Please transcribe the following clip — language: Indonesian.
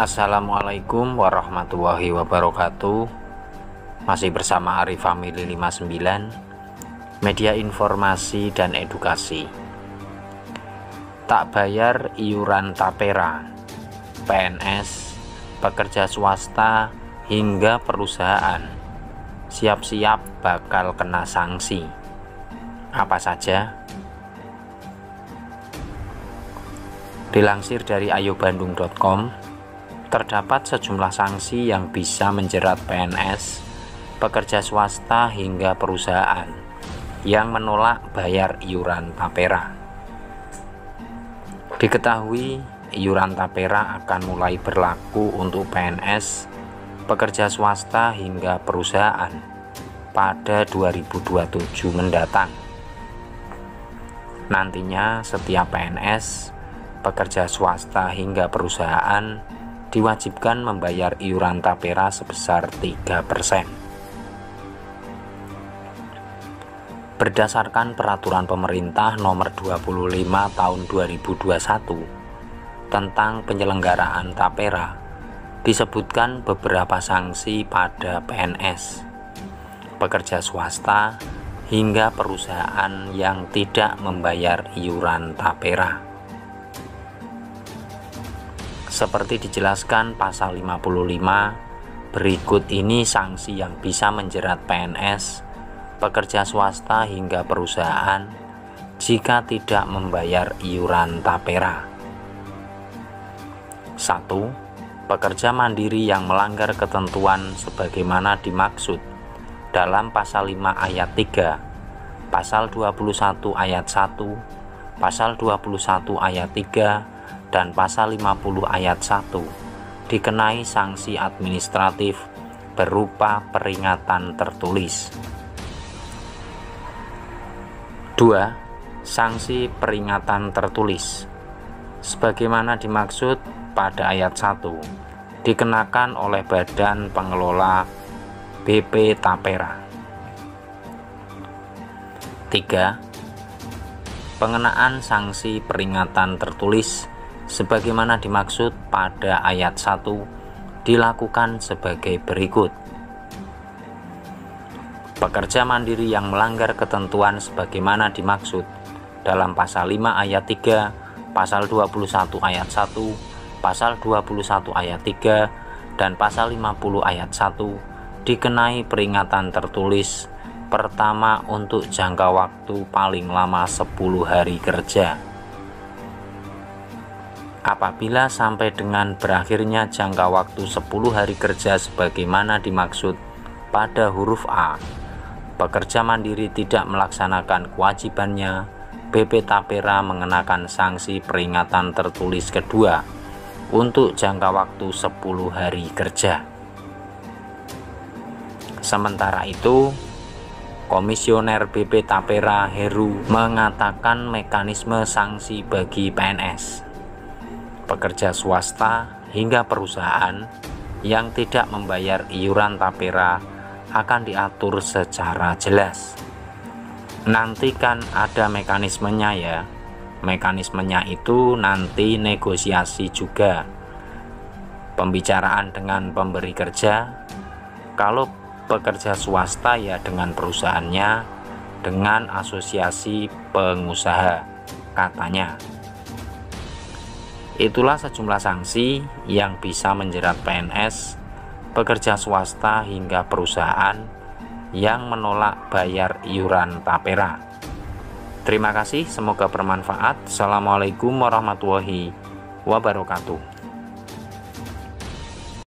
Assalamualaikum warahmatullahi wabarakatuh. Masih bersama Arif Family 59, media informasi dan edukasi. Tak bayar iuran tapera, PNS, pekerja swasta hingga perusahaan siap-siap bakal kena sanksi. Apa saja? Dilansir dari ayobandung.com, terdapat sejumlah sanksi yang bisa menjerat PNS, pekerja swasta hingga perusahaan yang menolak bayar iuran tapera. Diketahui, iuran tapera akan mulai berlaku untuk PNS, pekerja swasta hingga perusahaan pada 2027 mendatang. Nantinya setiap PNS, pekerja swasta hingga perusahaan diwajibkan membayar iuran tapera sebesar 3%. Berdasarkan peraturan pemerintah nomor 25 tahun 2021 tentang penyelenggaraan tapera, disebutkan beberapa sanksi pada PNS, pekerja swasta hingga perusahaan yang tidak membayar iuran tapera. Seperti dijelaskan pasal 55, berikut ini sanksi yang bisa menjerat PNS, pekerja swasta hingga perusahaan jika tidak membayar iuran tapera. 1. Pekerja mandiri yang melanggar ketentuan sebagaimana dimaksud dalam pasal 5 ayat 3, pasal 21 ayat 1, pasal 21 ayat 3, dan pasal 50 ayat 1 dikenai sanksi administratif berupa peringatan tertulis. 2. Sanksi peringatan tertulis sebagaimana dimaksud pada ayat 1 dikenakan oleh Badan Pengelola BP Tapera. 3. Pengenaan sanksi peringatan tertulis sebagaimana dimaksud pada ayat 1 dilakukan sebagai berikut. Pekerja mandiri yang melanggar ketentuan sebagaimana dimaksud dalam pasal 5 ayat 3, pasal 21 ayat 1, pasal 21 ayat 3, dan pasal 50 ayat 1 dikenai peringatan tertulis pertama untuk jangka waktu paling lama 10 hari kerja. Apabila sampai dengan berakhirnya jangka waktu 10 hari kerja sebagaimana dimaksud pada huruf A, pekerja mandiri tidak melaksanakan kewajibannya, BP Tapera mengenakan sanksi peringatan tertulis kedua untuk jangka waktu 10 hari kerja. Sementara itu, Komisioner BP Tapera Heru mengatakan mekanisme sanksi bagi PNS, pekerja swasta hingga perusahaan yang tidak membayar iuran tapera akan diatur secara jelas. Nanti kan ada mekanismenya ya. Mekanismenya itu nanti negosiasi juga. Pembicaraan dengan pemberi kerja. Kalau pekerja swasta ya dengan perusahaannya, dengan asosiasi pengusaha, katanya. Itulah sejumlah sanksi yang bisa menjerat PNS, pekerja swasta hingga perusahaan yang menolak bayar iuran tapera. Terima kasih, semoga bermanfaat. Assalamualaikum warahmatullahi wabarakatuh.